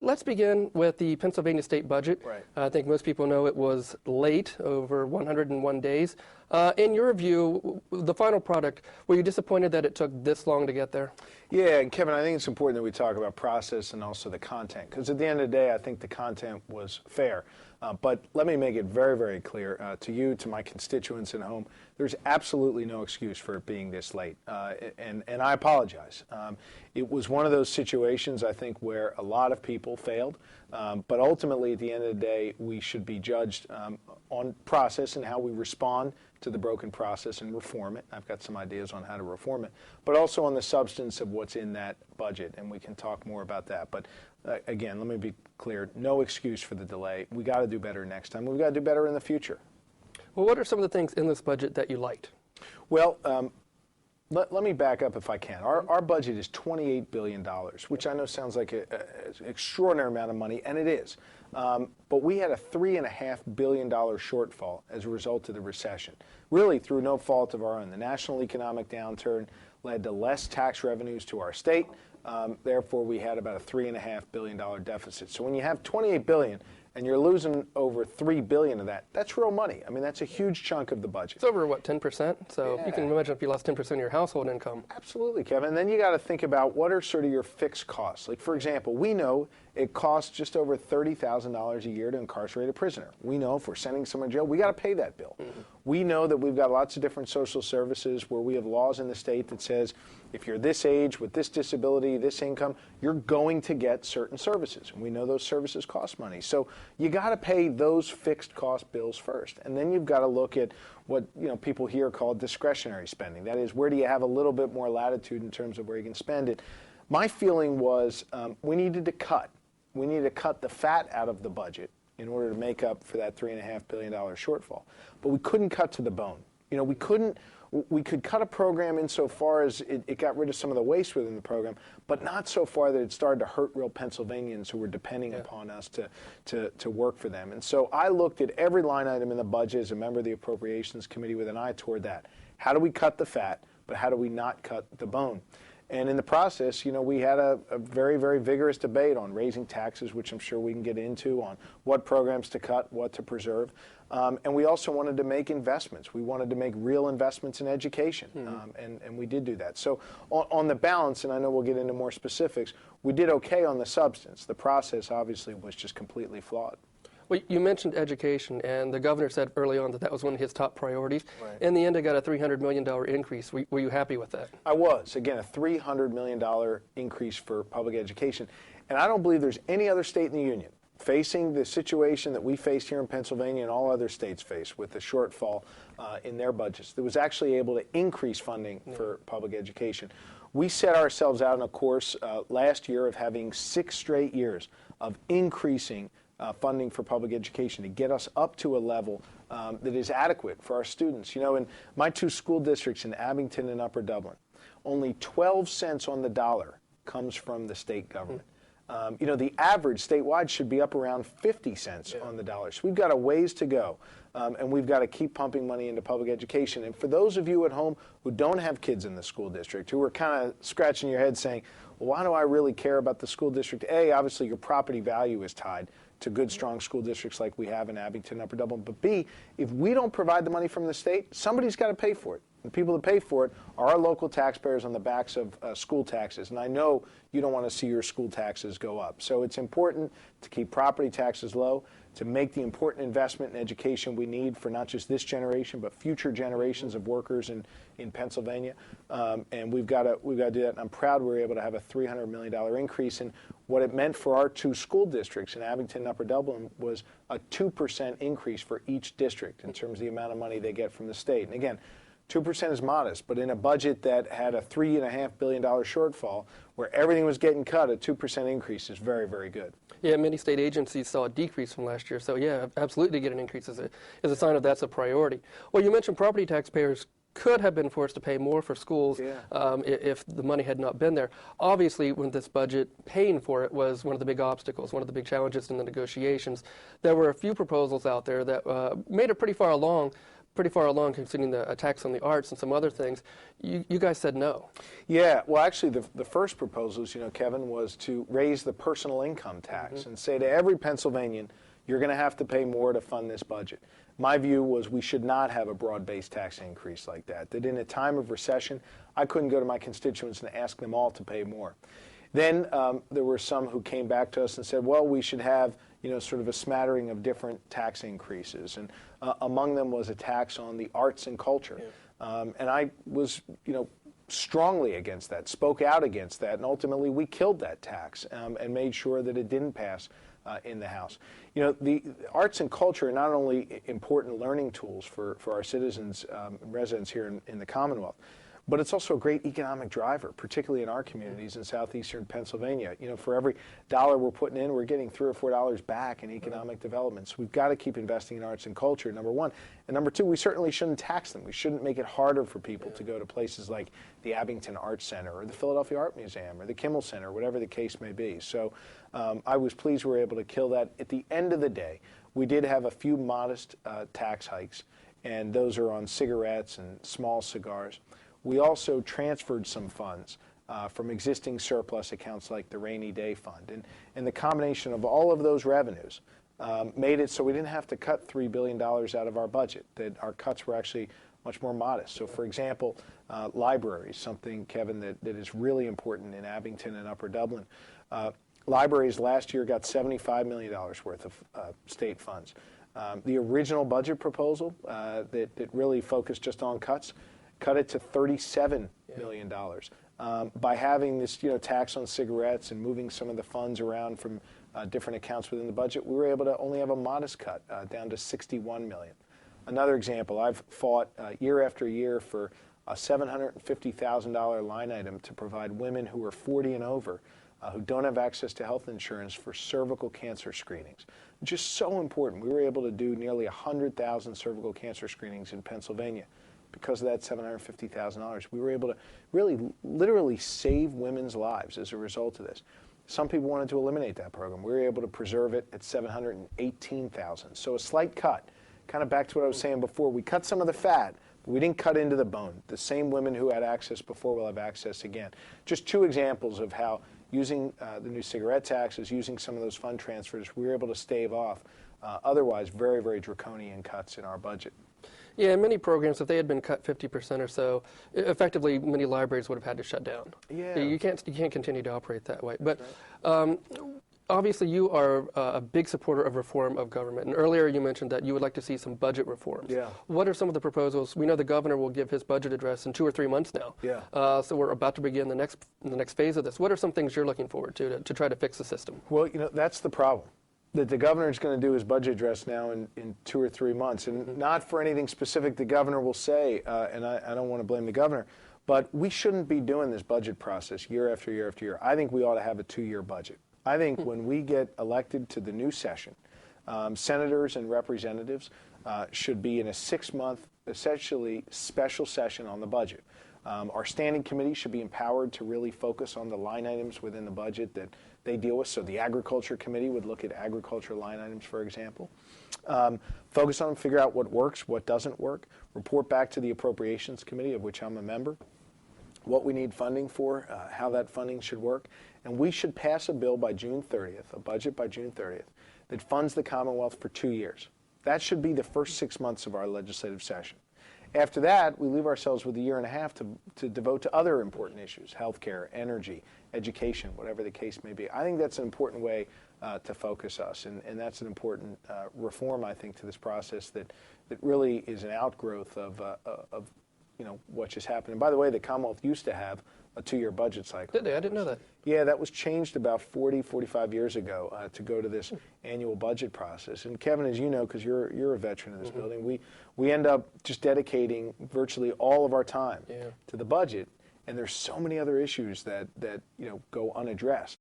let's begin with the Pennsylvania state budget. Right. I think most people know it was late, over 101 days. In your view, the final product, were you disappointed that it took this long to get there? Yeah, and Kevin, I think it's important that we talk about process and also the content, because at the end of the day, I think the content was fair. But let me make it very, very clear to you, to my constituents at home, there's absolutely no excuse for it being this late, and I apologize. It was one of those situations, I think, where a lot of people failed, but ultimately, at the end of the day, we should be judged on process and how we respond to the broken process and reform it. I've got some ideas on how to reform it, but also on the substance of what's in that budget, and we can talk more about that. But again, let me be clear, no excuse for the delay. We got to do better next time. We've got to do better in the future. Well, what are some of the things in this budget that you liked? Well, let me back up if I can. Our budget is $28 billion, which I know sounds like an extraordinary amount of money, and it is. But we had a $3.5 billion shortfall as a result of the recession, really through no fault of our own. The national economic downturn led to less tax revenues to our state. Therefore, we had about a $3.5 billion deficit. So when you have $28 billion and you're losing over $3 billion of that, that's real money. I mean, that's a huge chunk of the budget. It's over, what, 10%? So Yeah. you can imagine if you lost 10% of your household income. Absolutely, Kevin. And then you got to think about what are sort of your fixed costs. Like, for example, we know it costs just over $30,000 a year to incarcerate a prisoner. We know if we're sending someone to jail, we got to pay that bill. Mm-hmm. We know that we've got lots of different social services where we have laws in the state that says if you're this age, with this disability, this income, you're going to get certain services. And we know those services cost money. So you got to pay those fixed cost bills first. And then you've got to look at what people here call discretionary spending. That is, where do you have a little bit more latitude in terms of where you can spend it? My feeling was we needed to cut. We needed to cut the fat out of the budget in order to make up for that $3.5 billion shortfall. But we couldn't cut to the bone. We could cut a program insofar as it got rid of some of the waste within the program, but not so far that it started to hurt real Pennsylvanians who were depending upon us to work for them. And so I looked at every line item in the budget as a member of the Appropriations Committee with an eye toward that. How do we cut the fat, but how do we not cut the bone? And in the process, we had a very, very vigorous debate on raising taxes, which I'm sure we can get into, on what programs to cut, what to preserve. And we also wanted to make investments. We wanted to make real investments in education, and we did do that. So on the balance, and I know we'll get into more specifics, we did okay on the substance. The process, obviously, was just completely flawed. Well, you mentioned education, and the governor said early on that that was one of his top priorities. Right. In the end, it got a $300 million increase. Were you happy with that? I was. Again, a $300 million increase for public education. And I don't believe there's any other state in the union facing the situation that we faced here in Pennsylvania and all other states face with the shortfall in their budgets that was actually able to increase funding for public education. We set ourselves out on a course last year of having 6 straight years of increasing funding for public education to get us up to a level that is adequate for our students. In my 2 school districts in Abington and Upper Dublin, only 12 cents on the dollar comes from the state government. The average statewide should be up around 50 cents on the dollar. So we've got a ways to go, and we've got to keep pumping money into public education. And for those of you at home who don't have kids in the school district, who are kind of scratching your head saying, well, why do I really care about the school district? A, obviously your property value is tied to good, strong school districts like we have in Abington, Upper Dublin. But B, if we don't provide the money from the state, somebody's got to pay for it. The people that pay for it are our local taxpayers on the backs of school taxes. And I know you don't want to see your school taxes go up. So it's important to keep property taxes low, to make the important investment in education we need for not just this generation, but future generations of workers in Pennsylvania. And we've got to do that. And I'm proud we were able to have a $300 million increase. And what it meant for our 2 school districts in Abington and Upper Dublin was a 2% increase for each district in terms of the amount of money they get from the state. And again, 2% is modest, but in a budget that had a $3.5 billion shortfall, where everything was getting cut, a 2% increase is very, very good. Yeah, many state agencies saw a decrease from last year, so yeah, absolutely get an increase as a sign of that's a priority. Well, you mentioned property taxpayers could have been forced to pay more for schools if the money had not been there. Obviously, when this budget, paying for it was one of the big obstacles, one of the big challenges in the negotiations. There were a few proposals out there that made it pretty far along, pretty far along, considering the attacks on the arts and some other things. You guys said no. Yeah, well, actually, the first proposals, Kevin, was to raise the personal income tax and say to every Pennsylvanian, you're going to have to pay more to fund this budget. My view was we should not have a broad-based tax increase like that, that in a time of recession, I couldn't go to my constituents and ask them all to pay more. Then there were some who came back to us and said, well, we should have sort of a smattering of different tax increases. And among them was a tax on the arts and culture. Yeah. And I was, strongly against that, spoke out against that, and ultimately we killed that tax and made sure that it didn't pass in the House. The arts and culture are not only important learning tools for our citizens and residents here in the Commonwealth, but it's also a great economic driver, particularly in our communities in southeastern Pennsylvania. For every dollar we're putting in, we're getting $3 or $4 back in economic development. So we've got to keep investing in arts and culture, number one. And number two, we certainly shouldn't tax them. We shouldn't make it harder for people to go to places like the Abington Arts Center or the Philadelphia Art Museum or the Kimmel Center, whatever the case may be. So I was pleased we were able to kill that. At the end of the day, we did have a few modest tax hikes, and those are on cigarettes and small cigars. We also transferred some funds from existing surplus accounts like the Rainy Day Fund. And the combination of all of those revenues made it so we didn't have to cut $3 billion out of our budget, that our cuts were actually much more modest. So, for example, libraries, something, Kevin, that is really important in Abington and Upper Dublin. Libraries last year got $75 million worth of state funds. The original budget proposal that really focused just on cuts cut it to $37 million. By having this tax on cigarettes and moving some of the funds around from different accounts within the budget, we were able to only have a modest cut down to $61 million. Another example, I've fought year after year for a $750,000 line item to provide women who are 40 and over who don't have access to health insurance for cervical cancer screenings. Just so important. We were able to do nearly 100,000 cervical cancer screenings in Pennsylvania. Because of that $750,000, we were able to really, literally save women's lives as a result of this. Some people wanted to eliminate that program. We were able to preserve it at $718,000. So a slight cut, kind of back to what I was saying before. We cut some of the fat, but we didn't cut into the bone. The same women who had access before will have access again. Just two examples of how using the new cigarette taxes, using some of those fund transfers, we were able to stave off otherwise very, very draconian cuts in our budget. Yeah, many programs, if they had been cut 50% or so, effectively many libraries would have had to shut down. Yeah. You can't continue to operate that way. But obviously you are a big supporter of reform of government. And earlier you mentioned that you would like to see some budget reforms. Yeah. What are some of the proposals? We know the governor will give his budget address in 2 or 3 months now. Yeah. So we're about to begin the next phase of this. What are some things you're looking forward to try to fix the system? Well, that's the problem. That the governor is going to do his budget address now in 2 or 3 months, and not for anything specific the governor will say, and I don't want to blame the governor, but we shouldn't be doing this budget process year after year after year. I think we ought to have a 2-year budget. I think when we get elected to the new session, senators and representatives should be in a 6-month, essentially special session on the budget. Our standing committee should be empowered to really focus on the line items within the budget that they deal with. So the Agriculture Committee would look at agriculture line items, for example. Focus on them, figure out what works, what doesn't work. Report back to the Appropriations Committee, of which I'm a member, what we need funding for, how that funding should work. And we should pass a bill by June 30th, a budget by June 30th, that funds the Commonwealth for 2 years. That should be the first 6 months of our legislative session. After that, we leave ourselves with a year and a half to devote to other important issues, healthcare, energy, education, whatever the case may be. I think that's an important way to focus us, and that's an important reform, I think, to this process that really is an outgrowth of what just happened. And by the way, the Commonwealth used to have a 2-year budget cycle. Did they? I didn't know that. Yeah, that was changed about 45 years ago to go to this annual budget process. And Kevin, as you know, because you're a veteran of this building, we end up just dedicating virtually all of our time to the budget, and there's so many other issues that go unaddressed.